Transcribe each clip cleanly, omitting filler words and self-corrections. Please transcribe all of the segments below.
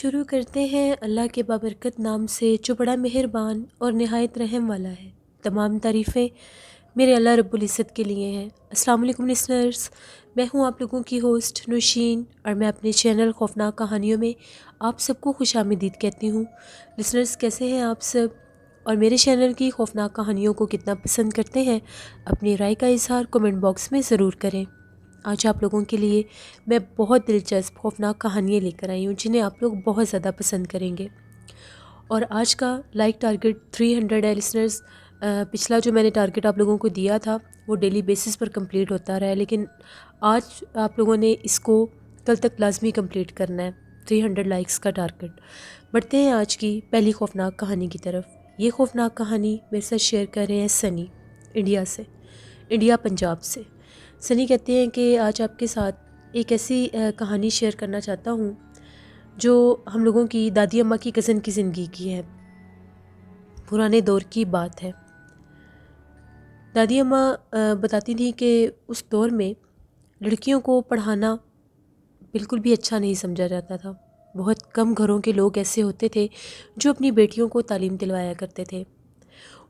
شروع کرتے ہیں اللہ کے بابرکت نام سے جو بڑا مہربان اور نہایت رحم والا ہے۔ تمام تعریفیں میرے اللہ رب العزت کے لیے ہیں۔ السلام علیکم لسنرز، میں ہوں آپ لوگوں کی ہوسٹ نوشین، اور میں اپنے چینل خوفناک کہانیوں میں آپ سب کو خوش آمدید کہتی ہوں۔ لسنرز، کیسے ہیں آپ سب؟ اور میرے چینل کی خوفناک کہانیوں کو کتنا پسند کرتے ہیں؟ اپنی رائے کا اظہار کمنٹ باکس میں ضرور کریں۔ آج آپ لوگوں کے لیے میں بہت دلچسپ خوفناک کہانیاں لے کر آئی ہوں جنہیں آپ لوگ بہت زیادہ پسند کریں گے۔ اور آج کا لائک ٹارگٹ 300 ہے لسنرز۔ پچھلا جو میں نے ٹارگٹ آپ لوگوں کو دیا تھا وہ ڈیلی بیسس پر کمپلیٹ ہوتا رہا ہے، لیکن آج آپ لوگوں نے اس کو کل تک لازمی کمپلیٹ کرنا ہے، 300 لائکس کا ٹارگٹ۔ بڑھتے ہیں آج کی پہلی خوفناک کہانی کی طرف۔ یہ خوفناک کہانی میرے ساتھ شیئر کر رہے ہیں سنی، انڈیا پنجاب سے۔ سنی کہتے ہیں کہ آج آپ کے ساتھ ایک ایسی کہانی شیئر کرنا چاہتا ہوں جو ہم لوگوں کی دادی اماں کی کزن کی زندگی کی ہے، پرانے دور کی بات ہے۔ دادی اماں بتاتی تھیں کہ اس دور میں لڑکیوں کو پڑھانا بالکل بھی اچھا نہیں سمجھا جاتا تھا۔ بہت کم گھروں کے لوگ ایسے ہوتے تھے جو اپنی بیٹیوں کو تعلیم دلوایا کرتے تھے۔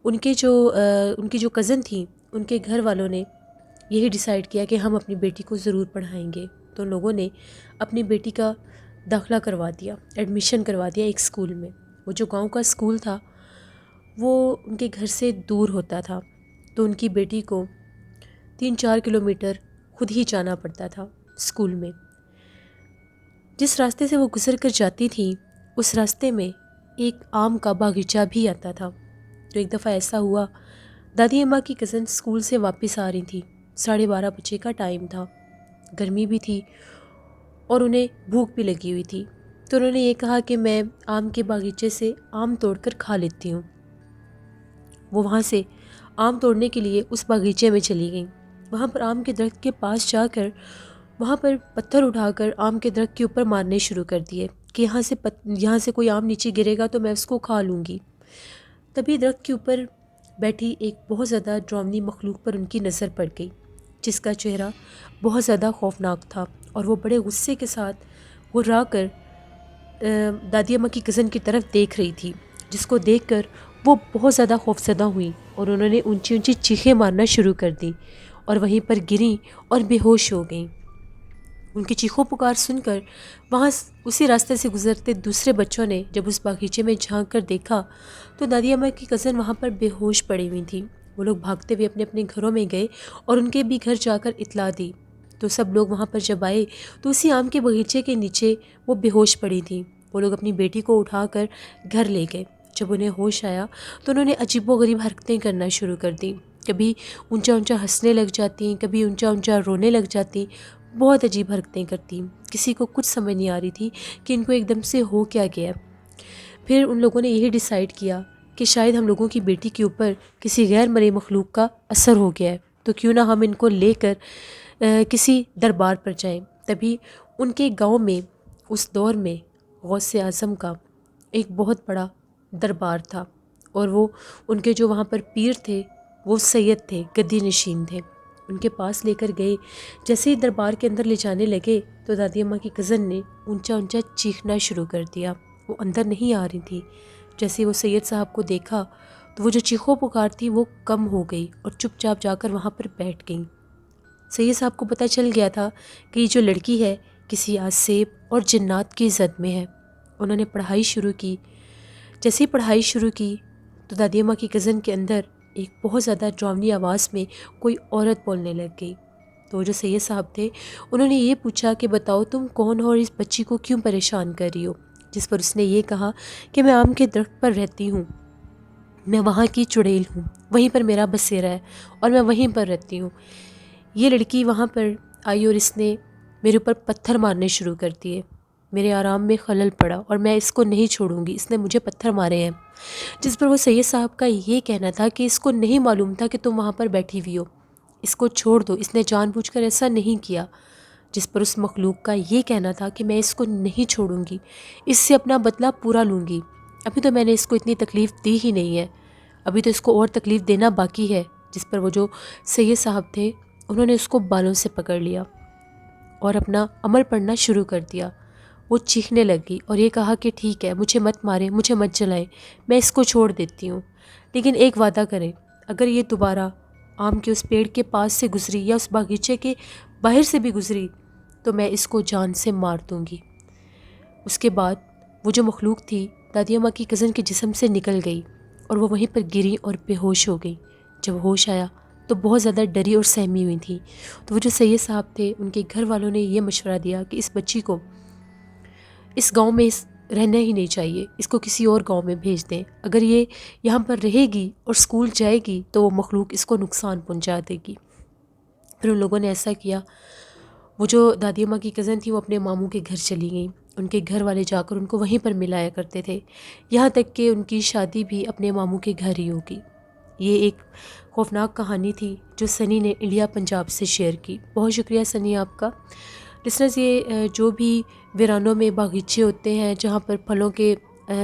ان کی جو کزن تھیں، ان کے گھر والوں نے یہی ڈیسائیڈ کیا کہ ہم اپنی بیٹی کو ضرور پڑھائیں گے، تو ان لوگوں نے اپنی بیٹی کا داخلہ کروا دیا، ایڈمیشن کروا دیا ایک اسکول میں۔ وہ جو گاؤں کا اسکول تھا وہ ان کے گھر سے دور ہوتا تھا، تو ان کی بیٹی کو 3-4 کلومیٹر خود ہی جانا پڑتا تھا اسکول میں۔ جس راستے سے وہ گزر کر جاتی تھیں اس راستے میں ایک آم کا باغیچہ بھی آتا تھا۔ تو ایک دفعہ ایسا ہوا، دادی اماں کی کزن اسکول سے واپس آ رہی تھی، 12:30 بجے کا ٹائم تھا، گرمی بھی تھی اور انہیں بھوک بھی لگی ہوئی تھی۔ تو انہوں نے یہ کہا کہ میں آم کے باغیچے سے آم توڑ کر کھا لیتی ہوں۔ وہ وہاں سے آم توڑنے کے لیے اس باغیچے میں چلی گئیں۔ وہاں پر آم کے درخت کے پاس جا کر وہاں پر پتھر اٹھا کر آم کے درخت کے اوپر مارنے شروع کر دیے کہ یہاں سے کوئی آم نیچے گرے گا تو میں اس کو کھا لوں گی۔ تبھی درخت کے اوپر بیٹھی ایک بہت زیادہ ڈراؤنی مخلوق پر ان کی نظر پڑ گئی، جس کا چہرہ بہت زیادہ خوفناک تھا، اور وہ بڑے غصے کے ساتھ گھبرا کر دادی اماں کی کزن کی طرف دیکھ رہی تھی، جس کو دیکھ کر وہ بہت زیادہ خوفزدہ ہوئیں اور انہوں نے اونچی اونچی چیخیں مارنا شروع کر دیں اور وہیں پر گریں اور بے ہوش ہو گئیں۔ ان کی چیخوں پکار سن کر وہاں اسی راستے سے گزرتے دوسرے بچوں نے جب اس باغیچے میں جھانک کر دیکھا تو دادی اماں کی کزن وہاں پر بے ہوش پڑی ہوئی تھیں۔ وہ لوگ بھاگتے ہوئے اپنے اپنے گھروں میں گئے اور ان کے بھی گھر جا کر اطلاع دی۔ تو سب لوگ وہاں پر جب آئے تو اسی آم کے باغیچے کے نیچے وہ بے ہوش پڑی تھیں۔ وہ لوگ اپنی بیٹی کو اٹھا کر گھر لے گئے۔ جب انہیں ہوش آیا تو انہوں نے عجیب و غریب حرکتیں کرنا شروع کر دیں، کبھی اونچا اونچا ہنسنے لگ جاتی، کبھی اونچا اونچا رونے لگ جاتی، بہت عجیب حرکتیں کرتی۔ کسی کو کچھ سمجھ نہیں آ رہی تھی کہ ان کو ایک دم سے ہو کیا گیا۔ پھر ان لوگوں نے یہی ڈیسائیڈ کیا کہ شاید ہم لوگوں کی بیٹی کے اوپر کسی غیر مرئی مخلوق کا اثر ہو گیا ہے، تو کیوں نہ ہم ان کو لے کر کسی دربار پر جائیں۔ تبھی ان کے گاؤں میں اس دور میں غوث اعظم کا ایک بہت بڑا دربار تھا، اور وہ ان کے جو وہاں پر پیر تھے وہ سید تھے، گدی نشین تھے۔ ان کے پاس لے کر گئے، جیسے ہی دربار کے اندر لے جانے لگے تو دادی اماں کی کزن نے اونچا اونچا چیخنا شروع کر دیا۔ وہ اندر نہیں آ رہی تھی۔ جیسے وہ سید صاحب کو دیکھا تو وہ جو چیخوں پکار تھی وہ کم ہو گئی اور چپ چاپ جا کر وہاں پر بیٹھ گئیں۔ سید صاحب کو پتہ چل گیا تھا کہ یہ جو لڑکی ہے کسی عذاب اور جنات کی زد میں ہے۔ انہوں نے پڑھائی شروع کی۔ جیسے ہی پڑھائی شروع کی تو دادی اماں کی کزن کے اندر ایک بہت زیادہ ڈراؤنی آواز میں کوئی عورت بولنے لگ گئی۔ تو وہ جو سید صاحب تھے انہوں نے یہ پوچھا کہ بتاؤ تم کون ہو اور اس بچی کو کیوں پریشان کر رہی ہو؟ جس پر اس نے یہ کہا کہ میں آم کے درخت پر رہتی ہوں، میں وہاں کی چڑیل ہوں، وہیں پر میرا بسیرا ہے اور میں وہیں پر رہتی ہوں۔ یہ لڑکی وہاں پر آئی اور اس نے میرے اوپر پتھر مارنے شروع کر دیے، میرے آرام میں خلل پڑا اور میں اس کو نہیں چھوڑوں گی، اس نے مجھے پتھر مارے ہیں۔ جس پر وہ سید صاحب کا یہ کہنا تھا کہ اس کو نہیں معلوم تھا کہ تم وہاں پر بیٹھی ہوئی ہو، اس کو چھوڑ دو، اس نے جان بوجھ کر ایسا نہیں کیا۔ جس پر اس مخلوق کا یہ کہنا تھا کہ میں اس کو نہیں چھوڑوں گی، اس سے اپنا بدلہ پورا لوں گی، ابھی تو میں نے اس کو اتنی تکلیف دی ہی نہیں ہے، ابھی تو اس کو اور تکلیف دینا باقی ہے۔ جس پر وہ جو سید صاحب تھے انہوں نے اس کو بالوں سے پکڑ لیا اور اپنا عمل پڑھنا شروع کر دیا۔ وہ چیخنے لگی اور یہ کہا کہ ٹھیک ہے، مجھے مت ماریں، مجھے مت جلائیں، میں اس کو چھوڑ دیتی ہوں، لیکن ایک وعدہ کریں، اگر یہ دوبارہ آم کے اس پیڑ کے پاس سے گزری یا اس باغیچے کے باہر سے بھی گزری تو میں اس کو جان سے مار دوں گی۔ اس کے بعد وہ جو مخلوق تھی دادی اماں کی کزن کے جسم سے نکل گئی اور وہ وہیں پر گری اور بے ہوش ہو گئی۔ جب ہوش آیا تو بہت زیادہ ڈری اور سہمی ہوئی تھی، تو وہ جو سید صاحب تھے ان کے گھر والوں نے یہ مشورہ دیا کہ اس بچی کو اس گاؤں میں رہنا ہی نہیں چاہیے، اس کو کسی اور گاؤں میں بھیج دیں، اگر یہ یہاں پر رہے گی اور اسکول جائے گی تو وہ مخلوق اس کو نقصان پہنچا دے گی۔ پھر ان لوگوں نے ایسا کیا، وہ جو دادی اماں کی کزن تھی وہ اپنے ماموں کے گھر چلی گئیں، ان کے گھر والے جا کر ان کو وہیں پر ملایا کرتے تھے، یہاں تک کہ ان کی شادی بھی اپنے ماموں کے گھر ہی ہوگی۔ یہ ایک خوفناک کہانی تھی جو سنی نے انڈیا پنجاب سے شیئر کی۔ بہت شکریہ سنی آپ کا۔ لسنرز، یہ جو بھی ویرانوں میں باغیچے ہوتے ہیں جہاں پر پھلوں کے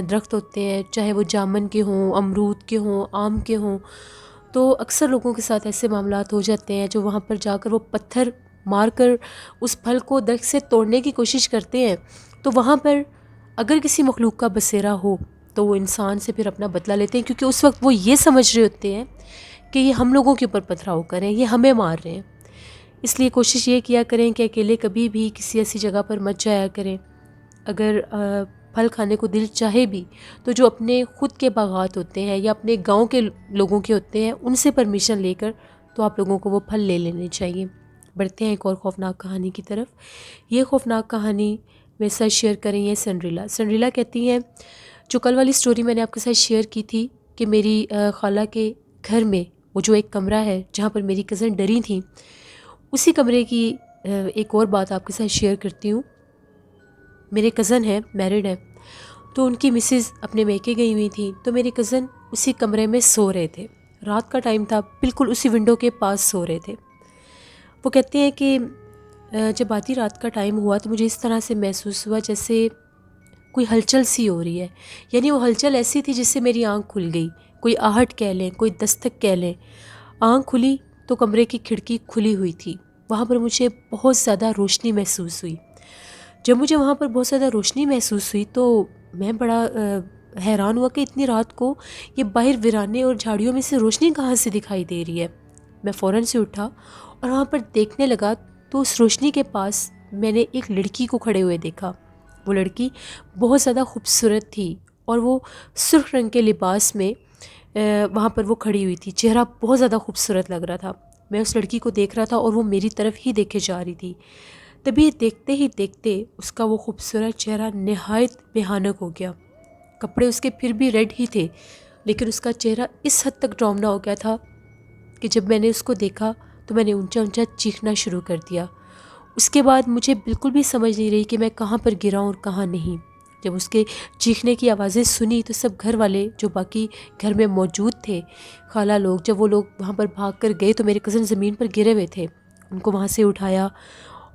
درخت ہوتے ہیں، چاہے وہ جامن کے ہوں، امرود کے ہوں، آم کے ہوں، تو اکثر لوگوں کے ساتھ ایسے معاملات ہو جاتے ہیں جو وہاں پر جا کر وہ پتھر مار کر اس پھل کو درخت سے توڑنے کی کوشش کرتے ہیں، تو وہاں پر اگر کسی مخلوق کا بسیرا ہو تو وہ انسان سے پھر اپنا بدلہ لیتے ہیں، کیونکہ اس وقت وہ یہ سمجھ رہے ہوتے ہیں کہ یہ ہم لوگوں کے اوپر پتھراؤ کر رہے ہیں، یہ ہمیں مار رہے ہیں۔ اس لیے کوشش یہ کیا کریں کہ اکیلے کبھی بھی کسی ایسی جگہ پر مت جایا کریں۔ اگر پھل کھانے کو دل چاہے بھی تو جو اپنے خود کے باغات ہوتے ہیں یا اپنے گاؤں کے لوگوں کے ہوتے ہیں ان سے پرمیشن لے کر تو آپ لوگوں کو وہ پھل لے لینے چاہیے۔ بڑھتے ہیں ایک اور خوفناک کہانی کی طرف۔ یہ خوفناک کہانی میرے ساتھ شیئر کریں ہے سنڈریلا۔ سنڈریلا کہتی ہیں، جو کل والی سٹوری میں نے آپ کے ساتھ شیئر کی تھی کہ میری خالہ کے گھر میں وہ جو ایک کمرہ ہے جہاں پر میری کزن ڈری تھیں، اسی کمرے کی ایک اور بات آپ کے ساتھ شیئر کرتی ہوں۔ میرے کزن ہیں، میرڈ ہیں، تو ان کی مسز اپنے میکے گئی ہوئی تھیں، تو میرے کزن اسی کمرے میں سو رہے تھے، رات کا ٹائم تھا، بالکل اسی ونڈو کے پاس سو رہے تھے۔ وہ کہتے ہیں کہ جب آدھی رات کا ٹائم ہوا تو مجھے اس طرح سے محسوس ہوا جیسے کوئی ہلچل سی ہو رہی ہے، یعنی وہ ہلچل ایسی تھی جس سے میری آنکھ کھل گئی، کوئی آہٹ کہہ لیں، کوئی دستک کہہ لیں۔ آنکھ کھلی تو کمرے کی کھڑکی کھلی ہوئی تھی، وہاں پر مجھے بہت زیادہ روشنی محسوس ہوئی۔ جب مجھے وہاں پر بہت زیادہ روشنی محسوس ہوئی تو میں بڑا حیران ہوا کہ اتنی رات کو یہ باہر ویرانے اور جھاڑیوں میں سے روشنی کہاں سے دکھائی دے رہی ہے۔ میں فوراً سے اٹھا اور وہاں پر دیکھنے لگا تو اس روشنی کے پاس میں نے ایک لڑکی کو کھڑے ہوئے دیکھا۔ وہ لڑکی بہت زیادہ خوبصورت تھی اور وہ سرخ رنگ کے لباس میں وہاں پر وہ کھڑی ہوئی تھی، چہرہ بہت زیادہ خوبصورت لگ رہا تھا۔ میں اس لڑکی کو دیکھ رہا تھا اور وہ میری طرف ہی دیکھے جا رہی تھی۔ تبھی دیکھتے ہی دیکھتے اس کا وہ خوبصورت چہرہ نہایت بھیانک ہو گیا۔ کپڑے اس کے پھر بھی ریڈ ہی تھے، لیکن اس کا چہرہ اس حد تک ڈراؤنا ہو گیا تھا کہ جب میں نے اس کو دیکھا تو میں نے اونچا اونچا چیخنا شروع کر دیا۔ اس کے بعد مجھے بالکل بھی سمجھ نہیں رہی کہ میں کہاں پر گرا ہوں اور کہاں نہیں۔ جب اس کے چیخنے کی آوازیں سنی تو سب گھر والے جو باقی گھر میں موجود تھے، خالہ لوگ، جب وہ لوگ وہاں پر بھاگ کر گئے تو میرے کزن زمین پر گرے ہوئے تھے، ان کو وہاں سے اٹھایا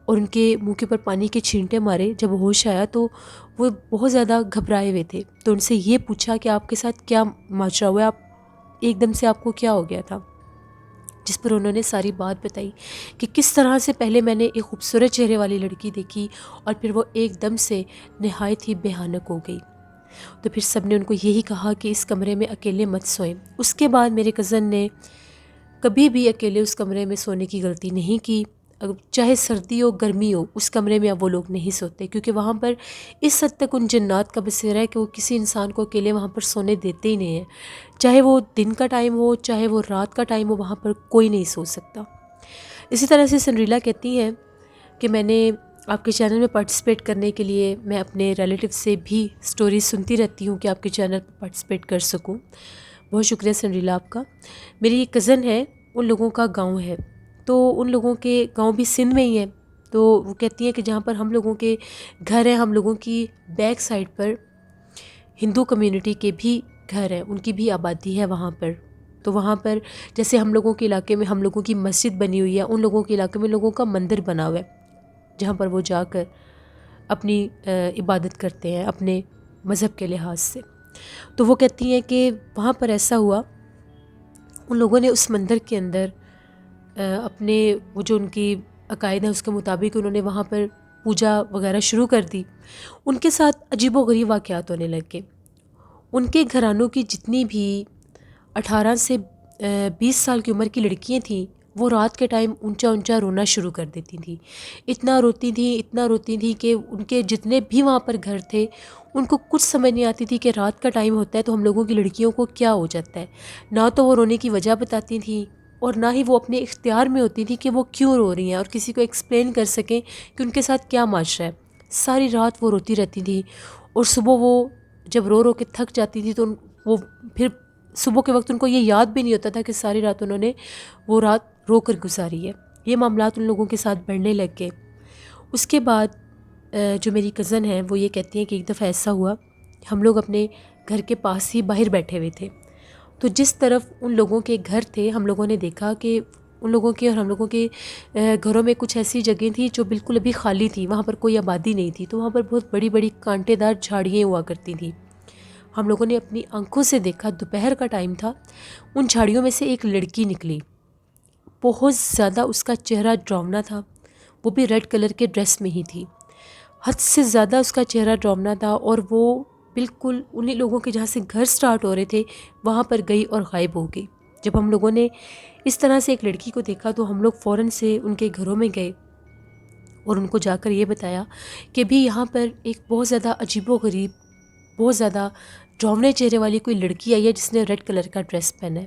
اور ان کے منہ کے اوپر پانی کے چھینٹے مارے۔ جب ہوش آیا تو وہ بہت زیادہ گھبرائے ہوئے تھے، تو ان سے یہ پوچھا کہ آپ کے ساتھ کیا ماجرا ہوا ہے، آپ ایک دم سے آپ کو کیا ہو گیا تھا؟ جس پر انہوں نے ساری بات بتائی کہ کس طرح سے پہلے میں نے ایک خوبصورت چہرے والی لڑکی دیکھی اور پھر وہ ایک دم سے نہایت ہی بھیانک ہو گئی۔ تو پھر سب نے ان کو یہی کہا کہ اس کمرے میں اکیلے مت سوئیں۔ اس کے بعد میرے کزن نے کبھی بھی اکیلے اس کمرے میں سونے کی غلطی نہیں کی، چاہے سردی ہو گرمی ہو، اس کمرے میں اب وہ لوگ نہیں سوتے، کیونکہ وہاں پر اس حد تک ان جنات کا بسیرا ہے کہ وہ کسی انسان کو اکیلے وہاں پر سونے دیتے ہی نہیں ہیں، چاہے وہ دن کا ٹائم ہو چاہے وہ رات کا ٹائم ہو، وہاں پر کوئی نہیں سو سکتا۔ اسی طرح سے سنڈریلا کہتی ہیں کہ میں نے آپ کے چینل میں پارٹیسپیٹ کرنے کے لیے میں اپنے ریلیٹیو سے بھی سٹوریز سنتی رہتی ہوں کہ آپ کے چینل پر پارٹیسپیٹ کر سکوں۔ بہت شکریہ سنڈریلا آپ کا۔ میری ایک کزن ہے، ان لوگوں کا گاؤں ہے، تو ان لوگوں کے گاؤں بھی سندھ میں ہی ہے، تو وہ کہتی ہیں کہ جہاں پر ہم لوگوں کے گھر ہیں، ہم لوگوں کی بیک سائڈ پر ہندو کمیونٹی کے بھی گھر ہیں، ان کی بھی آبادی ہے وہاں پر۔ تو وہاں پر جیسے ہم لوگوں کے علاقے میں ہم لوگوں کی مسجد بنی ہوئی ہے، ان لوگوں کے علاقے میں لوگوں کا مندر بنا ہوا ہے جہاں پر وہ جا کر اپنی عبادت کرتے ہیں اپنے مذہب کے لحاظ سے۔ تو وہ کہتی ہیں کہ وہاں پر ایسا ہوا، ان لوگوں نے اس مندر کے اندر اپنے وہ جو ان کی عقائد ہیں اس کے مطابق انہوں نے وہاں پر پوجا وغیرہ شروع کر دی، ان کے ساتھ عجیب و غریب واقعات ہونے لگ گئے۔ ان کے گھرانوں کی جتنی بھی 18 سے 20 سال کی عمر کی لڑکیاں تھیں، وہ رات کے ٹائم اونچا اونچا رونا شروع کر دیتی تھیں۔ اتنا روتی تھیں کہ ان کے جتنے بھی وہاں پر گھر تھے ان کو کچھ سمجھ نہیں آتی تھی کہ رات کا ٹائم ہوتا ہے تو ہم لوگوں کی لڑکیوں کو کیا ہو جاتا ہے۔ نہ تو وہ رونے کی وجہ بتاتی تھیں اور نہ ہی وہ اپنے اختیار میں ہوتی تھی کہ وہ کیوں رو رہی ہیں اور کسی کو ایکسپلین کر سکیں کہ ان کے ساتھ کیا معاشرہ ہے۔ ساری رات وہ روتی رہتی تھیں اور صبح وہ جب رو رو کے تھک جاتی تھی تو وہ پھر صبح کے وقت ان کو یہ یاد بھی نہیں ہوتا تھا کہ ساری رات انہوں نے وہ رات رو کر گزاری ہے۔ یہ معاملات ان لوگوں کے ساتھ بڑھنے لگ گئے۔ اس کے بعد جو میری کزن ہے وہ یہ کہتی ہیں کہ ایک دفعہ ایسا ہوا، ہم لوگ اپنے گھر کے پاس ہی باہر بیٹھے ہوئے تھے، تو جس طرف ان لوگوں کے گھر تھے ہم لوگوں نے دیکھا کہ ان لوگوں کے اور ہم لوگوں کے گھروں میں کچھ ایسی جگہیں تھیں جو بالکل ابھی خالی تھی، وہاں پر کوئی آبادی نہیں تھی، تو وہاں پر بہت بڑی بڑی کانٹے دار جھاڑیاں ہوا کرتی تھیں۔ ہم لوگوں نے اپنی آنکھوں سے دیکھا، دوپہر کا ٹائم تھا، ان جھاڑیوں میں سے ایک لڑکی نکلی، بہت زیادہ اس کا چہرہ ڈراؤنا تھا، وہ بھی ریڈ کلر کے ڈریس میں ہی تھی، حد سے زیادہ اس کا چہرہ ڈراؤنا تھا، اور وہ بالکل انہی لوگوں کے جہاں سے گھر سٹارٹ ہو رہے تھے وہاں پر گئی اور غائب ہو گئی۔ جب ہم لوگوں نے اس طرح سے ایک لڑکی کو دیکھا تو ہم لوگ فوراً سے ان کے گھروں میں گئے اور ان کو جا کر یہ بتایا کہ بھی یہاں پر ایک بہت زیادہ عجیب و غریب، بہت زیادہ ڈراؤنے چہرے والی کوئی لڑکی آئی ہے جس نے ریڈ کلر کا ڈریس پہنا ہے۔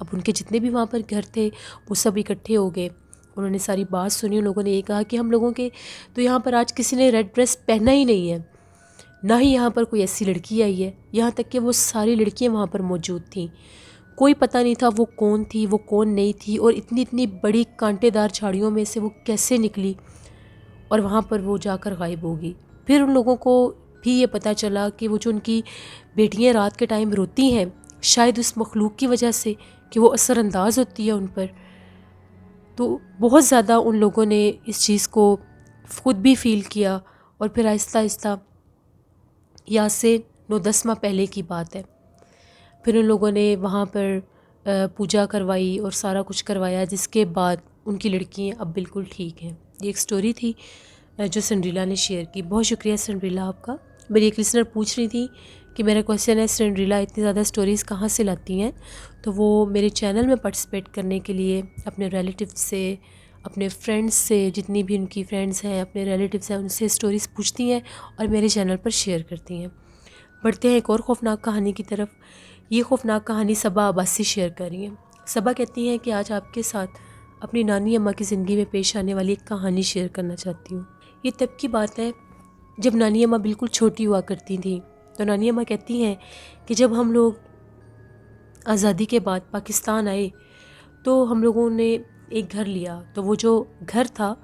اب ان کے جتنے بھی وہاں پر گھر تھے وہ سب اکٹھے ہو گئے، انہوں نے ساری بات سنی، ان لوگوں نے یہ کہا کہ ہم لوگوں کے تو یہاں پر آج کسی نے ریڈ ڈریس پہنا ہی نہیں ہے، نہ ہی یہاں پر کوئی ایسی لڑکی آئی ہے، یہاں تک کہ وہ ساری لڑکیاں وہاں پر موجود تھیں، کوئی پتہ نہیں تھا وہ کون تھی وہ کون نہیں تھی، اور اتنی بڑی کانٹے دار جھاڑیوں میں سے وہ کیسے نکلی اور وہاں پر وہ جا کر غائب ہوگی۔ پھر ان لوگوں کو بھی یہ پتہ چلا کہ وہ جو ان کی بیٹیاں رات کے ٹائم روتی ہیں شاید اس مخلوق کی وجہ سے کہ وہ اثر انداز ہوتی ہے ان پر، تو بہت زیادہ ان لوگوں نے اس چیز کو خود بھی فیل کیا، اور پھر آہستہ آہستہ یا سے 9-10 ماہ پہلے کی بات ہے، پھر ان لوگوں نے وہاں پر پوجا کروائی اور سارا کچھ کروایا، جس کے بعد ان کی لڑکیاں اب بالکل ٹھیک ہیں۔ یہ ایک سٹوری تھی جو سنڈریلا نے شیئر کی۔ بہت شکریہ سنڈریلا آپ کا۔ میری ایک لسنر پوچھ رہی تھی کہ میرا کویسچن ہے سنڈریلا اتنی زیادہ سٹوریز کہاں سے لاتی ہیں، تو وہ میرے چینل میں پارٹیسپیٹ کرنے کے لیے اپنے ریلیٹیو سے، اپنے فرینڈس سے، جتنی بھی ان کی فرینڈس ہیں، اپنے ریلیٹیوز ہیں، ان سے سٹوریز پوچھتی ہیں اور میرے چینل پر شیئر کرتی ہیں۔ بڑھتے ہیں ایک اور خوفناک کہانی کی طرف۔ یہ خوفناک کہانی صبا عباسی شیئر کر رہی ہیں۔ صبا کہتی ہیں کہ آج آپ کے ساتھ اپنی نانی اماں کی زندگی میں پیش آنے والی ایک کہانی شیئر کرنا چاہتی ہوں۔ یہ تب کی بات ہے جب نانی اماں بالکل چھوٹی ہوا کرتی تھیں، تو نانی اماں کہتی ہیں کہ جب ہم لوگ آزادی کے بعد پاکستان آئے تو ہم لوگوں نے ایک گھر لیا، تو وہ جو گھر تھا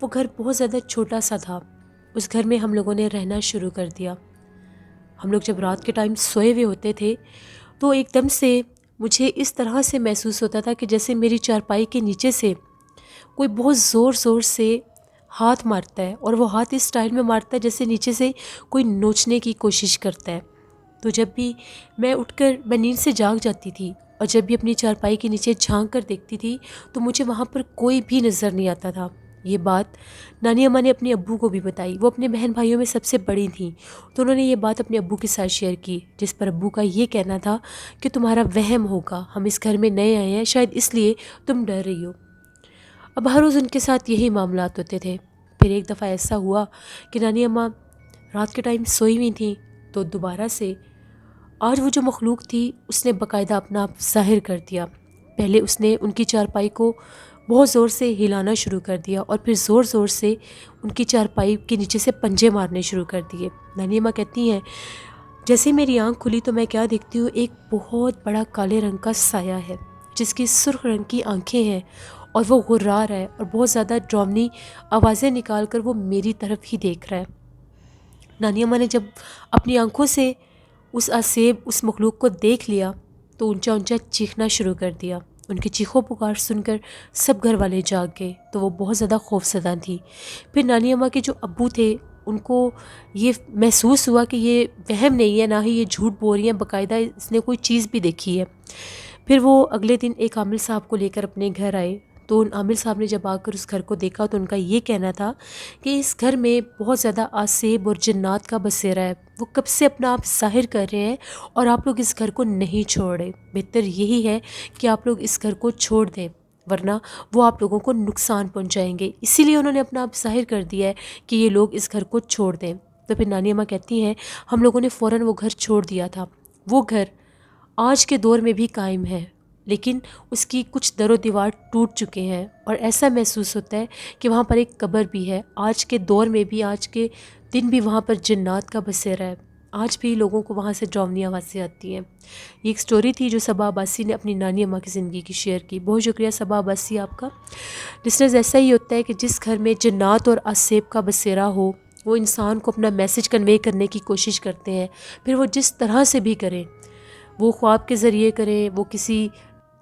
وہ گھر بہت زیادہ چھوٹا سا تھا۔ اس گھر میں ہم لوگوں نے رہنا شروع کر دیا۔ ہم لوگ جب رات کے ٹائم سوئے ہوئے ہوتے تھے تو ایک دم سے مجھے اس طرح سے محسوس ہوتا تھا کہ جیسے میری چارپائی کے نیچے سے کوئی بہت زور سے ہاتھ مارتا ہے، اور وہ ہاتھ اس سٹائل میں مارتا ہے جیسے نیچے سے کوئی نوچنے کی کوشش کرتا ہے۔ تو جب بھی میں اٹھ کر میں نیند سے جاگ جاتی تھی اور جب بھی اپنی چارپائی کے نیچے جھانک کر دیکھتی تھی تو مجھے وہاں پر کوئی بھی نظر نہیں آتا تھا۔ یہ بات نانی اماں نے اپنے ابو کو بھی بتائی، وہ اپنے بہن بھائیوں میں سب سے بڑی تھیں، تو انہوں نے یہ بات اپنے ابو کے ساتھ شیئر کی، جس پر ابو کا یہ کہنا تھا کہ تمہارا وہم ہوگا، ہم اس گھر میں نئے آئے ہیں، شاید اس لیے تم ڈر رہی ہو۔ اب ہر روز ان کے ساتھ یہی معاملات ہوتے تھے۔ پھر ایک دفعہ ایسا ہوا کہ نانی اماں رات کے ٹائم سوئی ہوئی تھیں، تو دوبارہ سے آج وہ جو مخلوق تھی اس نے باقاعدہ اپنا آپ ظاہر کر دیا۔ پہلے اس نے ان کی چارپائی کو بہت زور سے ہلانا شروع کر دیا، اور پھر زور سے ان کی چارپائی کے نیچے سے پنجے مارنے شروع کر دیے۔ نانی اماں کہتی ہیں جیسے میری آنکھ کھلی تو میں کیا دیکھتی ہوں، ایک بہت بڑا کالے رنگ کا سایہ ہے جس کی سرخ رنگ کی آنکھیں ہیں، اور وہ غرا رہا ہے اور بہت زیادہ ڈراؤنی آوازیں نکال کر وہ میری طرف ہی دیکھ رہا ہے۔ نانی اماں نے جب اپنی آنکھوں سے اس آسیب، اس مخلوق کو دیکھ لیا تو اونچا چیخنا شروع کر دیا۔ ان کی چیخو پکار سن کر سب گھر والے جاگ گئے، تو وہ بہت زیادہ خوف زدہ تھی۔ پھر نانی اماں کے جو ابو تھے ان کو یہ محسوس ہوا کہ یہ وہم نہیں ہے، نہ ہی یہ جھوٹ بول رہی ہیں، باقاعدہ اس نے کوئی چیز بھی دیکھی ہے۔ پھر وہ اگلے دن ایک عامل صاحب کو لے کر اپنے گھر آئے، تو ان عامر صاحب نے جب آ کر اس گھر کو دیکھا تو ان کا یہ کہنا تھا کہ اس گھر میں بہت زیادہ آسیب اور جنات کا بسیرا ہے، وہ کب سے اپنا آپ ظاہر کر رہے ہیں اور آپ لوگ اس گھر کو نہیں چھوڑ رہے۔ بہتر یہی ہے کہ آپ لوگ اس گھر کو چھوڑ دیں، ورنہ وہ آپ لوگوں کو نقصان پہنچائیں گے۔ اسی لیے انہوں نے اپنا آپ ظاہر کر دیا ہے کہ یہ لوگ اس گھر کو چھوڑ دیں۔ تو پھر نانی اماں کہتی ہیں ہم لوگوں نے فوراً وہ گھر چھوڑ دیا تھا۔ وہ گھر آج کے دور میں بھی قائم ہے، لیکن اس کی کچھ در و دیوار ٹوٹ چکے ہیں اور ایسا محسوس ہوتا ہے کہ وہاں پر ایک قبر بھی ہے۔ آج کے دور میں بھی، آج کے دن بھی وہاں پر جنات کا بسیرا ہے، آج بھی لوگوں کو وہاں سے ڈراؤنی آوازیں آتی ہیں۔ یہ ایک سٹوری تھی جو صبا عباسی نے اپنی نانی اماں کی زندگی کی شیئر کی۔ بہت شکریہ صبا عباسی آپ کا۔ لسنرز، ایسا ہی ہوتا ہے کہ جس گھر میں جنات اور آسیب کا بسیرا ہو، وہ انسان کو اپنا میسج کنوے کرنے کی کوشش کرتے ہیں، پھر وہ جس طرح سے بھی کریں، وہ خواب کے ذریعے کریں، وہ کسی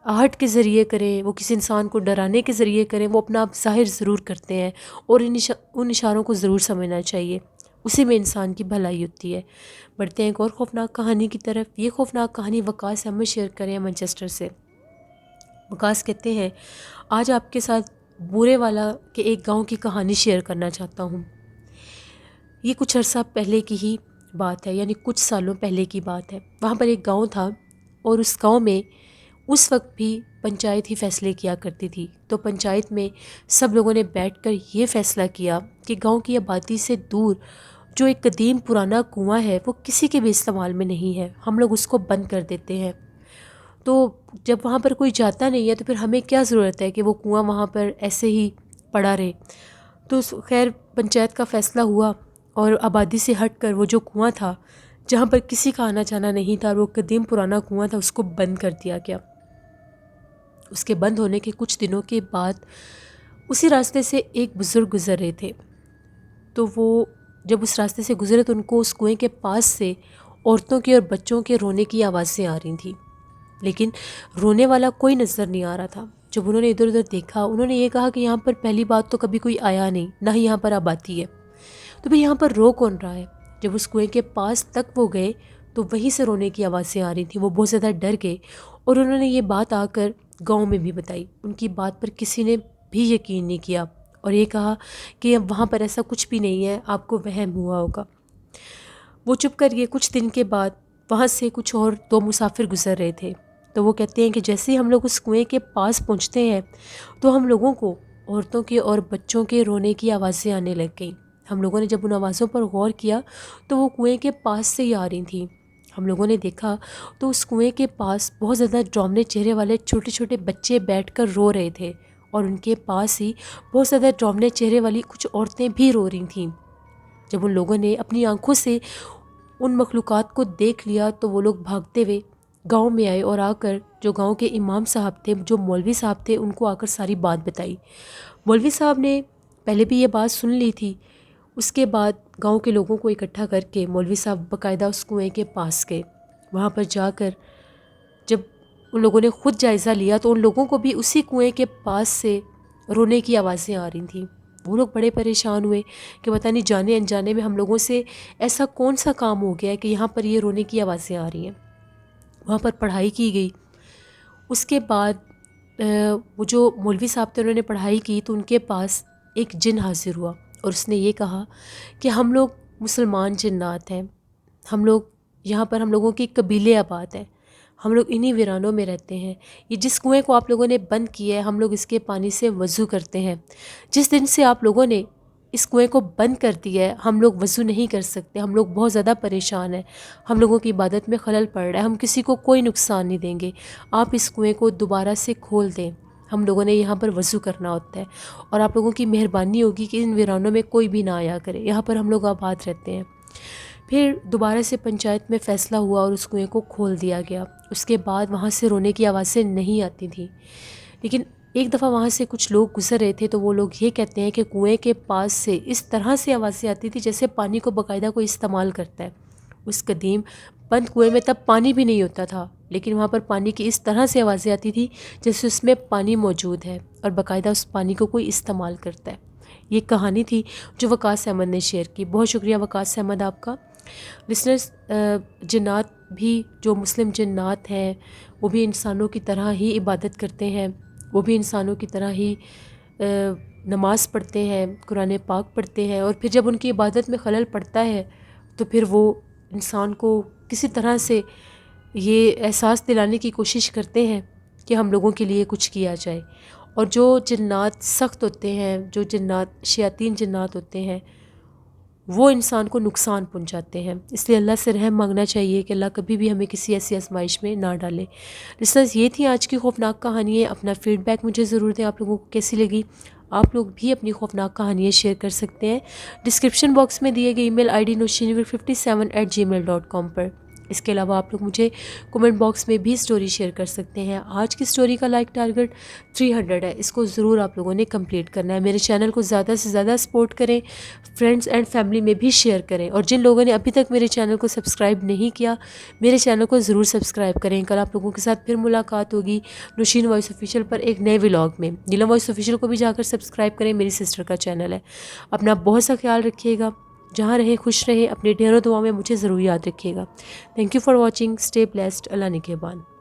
آہٹ کے ذریعے کریں، وہ کسی انسان کو ڈرانے کے ذریعے کریں، وہ اپنا آپ ظاہر ضرور کرتے ہیں اور ان اشاروں کو ضرور سمجھنا چاہیے، اسی میں انسان کی بھلائی ہوتی ہے۔ بڑھتے ہیں ایک اور خوفناک کہانی کی طرف۔ یہ خوفناک کہانی وقاص احمد شیئر کریں مانچسٹر سے۔ وقاص کہتے ہیں آج آپ کے ساتھ بورے والا کے ایک گاؤں کی کہانی شیئر کرنا چاہتا ہوں۔ یہ کچھ عرصہ پہلے کی ہی بات ہے، یعنی کچھ سالوں پہلے کی بات ہے۔ وہاں پر ایک گاؤں تھا اور اس گاؤں میں اس وقت بھی پنچایت ہی فیصلے کیا کرتی تھی۔ تو پنچایت میں سب لوگوں نے بیٹھ کر یہ فیصلہ کیا کہ گاؤں کی آبادی سے دور جو ایک قدیم پرانا کنواں ہے وہ کسی کے بھی استعمال میں نہیں ہے، ہم لوگ اس کو بند کر دیتے ہیں۔ تو جب وہاں پر کوئی جاتا نہیں ہے تو پھر ہمیں کیا ضرورت ہے کہ وہ کنواں وہاں پر ایسے ہی پڑا رہے۔ تو خیر پنچایت کا فیصلہ ہوا اور آبادی سے ہٹ کر وہ جو کنواں تھا جہاں پر کسی کا آنا جانا نہیں تھا، وہ قدیم پرانا کنواں تھا، اس کو بند کر دیا گیا۔ اس کے بند ہونے کے کچھ دنوں کے بعد اسی راستے سے ایک بزرگ گزر رہے تھے۔ تو وہ جب اس راستے سے گزرے تو ان کو اس کنویں کے پاس سے عورتوں کے اور بچوں کے رونے کی آوازیں آ رہی تھیں، لیکن رونے والا کوئی نظر نہیں آ رہا تھا۔ جب انہوں نے ادھر ادھر دیکھا، انہوں نے یہ کہا کہ یہاں پر پہلی بات تو کبھی کوئی آیا نہیں، نہ ہی یہاں پر آبادی ہے، تو پھر یہاں پر رو کون رہا ہے؟ جب اس کنویں کے پاس تک وہ گئے تو وہیں سے رونے کی آوازیں آ رہی تھیں۔ وہ بہت زیادہ ڈر گئے اور انہوں نے یہ بات آ کر گاؤں میں بھی بتائی۔ ان کی بات پر کسی نے بھی یقین نہیں کیا اور یہ کہا کہ اب وہاں پر ایسا کچھ بھی نہیں ہے، آپ کو وہم ہوا ہوگا۔ وہ چپ کر گئے۔ کچھ دن کے بعد وہاں سے کچھ اور دو مسافر گزر رہے تھے، تو وہ کہتے ہیں کہ جیسے ہی ہم لوگ اس کنویں کے پاس پہنچتے ہیں تو ہم لوگوں کو عورتوں کے اور بچوں کے رونے کی آوازیں آنے لگ گئیں۔ ہم لوگوں نے جب ان آوازوں پر غور کیا تو وہ کنویں کے پاس سے ہی آ رہی تھیں۔ ہم لوگوں نے دیکھا تو اس کنویں کے پاس بہت زیادہ ڈراؤنے چہرے والے چھوٹے چھوٹے بچے بیٹھ کر رو رہے تھے اور ان کے پاس ہی بہت زیادہ ڈراؤنے چہرے والی کچھ عورتیں بھی رو رہی تھیں۔ جب ان لوگوں نے اپنی آنکھوں سے ان مخلوقات کو دیکھ لیا تو وہ لوگ بھاگتے ہوئے گاؤں میں آئے اور آ کر جو گاؤں کے امام صاحب تھے، جو مولوی صاحب تھے، ان کو آ کر ساری بات بتائی۔ مولوی صاحب نے پہلے بھی یہ بات سن لی تھی۔ اس کے بعد گاؤں کے لوگوں کو اکٹھا کر کے مولوی صاحب باقاعدہ اس کنویں کے پاس گئے۔ وہاں پر جا کر جب ان لوگوں نے خود جائزہ لیا تو ان لوگوں کو بھی اسی کنویں کے پاس سے رونے کی آوازیں آ رہی تھیں۔ وہ لوگ بڑے پریشان ہوئے کہ پتہ نہیں جانے انجانے میں ہم لوگوں سے ایسا کون سا کام ہو گیا ہے کہ یہاں پر یہ رونے کی آوازیں آ رہی ہیں۔ وہاں پر پڑھائی کی گئی۔ اس کے بعد وہ جو مولوی صاحب تھے انہوں نے پڑھائی کی تو ان کے پاس ایک جن حاضر ہوا اور اس نے یہ کہا کہ ہم لوگ مسلمان جنات ہیں، ہم لوگ یہاں پر ہم لوگوں کی قبیلے آباد ہیں، ہم لوگ انہی ویرانوں میں رہتے ہیں۔ یہ جس کنویں کو آپ لوگوں نے بند کیا ہے ہم لوگ اس کے پانی سے وضو کرتے ہیں۔ جس دن سے آپ لوگوں نے اس کنویں کو بند کر دیا ہے ہم لوگ وضو نہیں کر سکتے، ہم لوگ بہت زیادہ پریشان ہیں، ہم لوگوں کی عبادت میں خلل پڑ رہا ہے، ہم کسی کو کوئی نقصان نہیں دیں گے، آپ اس کنویں کو دوبارہ سے کھول دیں، ہم لوگوں نے یہاں پر وضو کرنا ہوتا ہے اور آپ لوگوں کی مہربانی ہوگی کہ ان ویرانوں میں کوئی بھی نہ آیا کرے، یہاں پر ہم لوگ آباد رہتے ہیں۔ پھر دوبارہ سے پنچایت میں فیصلہ ہوا اور اس کنویں کو کھول دیا گیا۔ اس کے بعد وہاں سے رونے کی آوازیں نہیں آتی تھیں، لیکن ایک دفعہ وہاں سے کچھ لوگ گزر رہے تھے تو وہ لوگ یہ کہتے ہیں کہ کنویں کے پاس سے اس طرح سے آوازیں آتی تھی جیسے پانی کو باقاعدہ کوئی استعمال کرتا ہے۔ اس قدیم بند کنویں میں تب پانی بھی نہیں ہوتا تھا، لیکن وہاں پر پانی کی اس طرح سے آوازیں آتی تھی جیسے اس میں پانی موجود ہے اور باقاعدہ اس پانی کو کوئی استعمال کرتا ہے۔ یہ کہانی تھی جو وقاص احمد نے شیئر کی۔ بہت شکریہ وقاص احمد آپ کا۔ لسنرز، جنات بھی جو مسلم جنات ہیں وہ بھی انسانوں کی طرح ہی عبادت کرتے ہیں، وہ بھی انسانوں کی طرح ہی نماز پڑھتے ہیں، قرآن پاک پڑھتے ہیں، اور پھر جب ان کی عبادت میں خلل پڑتا ہے تو پھر وہ انسان کو کسی طرح سے یہ احساس دلانے کی کوشش کرتے ہیں کہ ہم لوگوں کے لیے کچھ کیا جائے۔ اور جو جنات سخت ہوتے ہیں، جو جنات شیاطین جنات ہوتے ہیں، وہ انسان کو نقصان پہنچاتے ہیں۔ اس لیے اللہ سے رحم مانگنا چاہیے کہ اللہ کبھی بھی ہمیں کسی ایسی آزمائش میں نہ ڈالے۔ لسنرز، یہ تھی آج کی خوفناک کہانی ہے۔ اپنا فیڈ بیک مجھے ضرور دیں، آپ لوگوں کو کیسی لگی۔ آپ لوگ بھی اپنی خوفناک کہانیاں شیئر کر سکتے ہیں ڈسکرپشن باکس میں دیے گئے ای میل آئی ڈی nushinwar57@gmail.com پر۔ اس کے علاوہ آپ لوگ مجھے کومنٹ باکس میں بھی سٹوری شیئر کر سکتے ہیں۔ آج کی سٹوری کا لائک ٹارگٹ 300 ہے، اس کو ضرور آپ لوگوں نے کمپلیٹ کرنا ہے۔ میرے چینل کو زیادہ سے زیادہ سپورٹ کریں، فرینڈز اینڈ فیملی میں بھی شیئر کریں، اور جن لوگوں نے ابھی تک میرے چینل کو سبسکرائب نہیں کیا، میرے چینل کو ضرور سبسکرائب کریں۔ کل آپ لوگوں کے ساتھ پھر ملاقات ہوگی نوشین وائس آفیشیل پر ایک نئے ولاگ میں۔ نیلم وائس آفیشیل کو بھی جا کر سبسکرائب کریں، میری سسٹر کا چینل ہے۔ اپنا بہت سا خیال رکھیے گا، جہاں رہیں خوش رہیں، اپنے ڈھیروں دعاؤں میں مجھے ضرور یاد رکھیے گا۔ Thank you for watching, stay blessed, اللہ نگہبان۔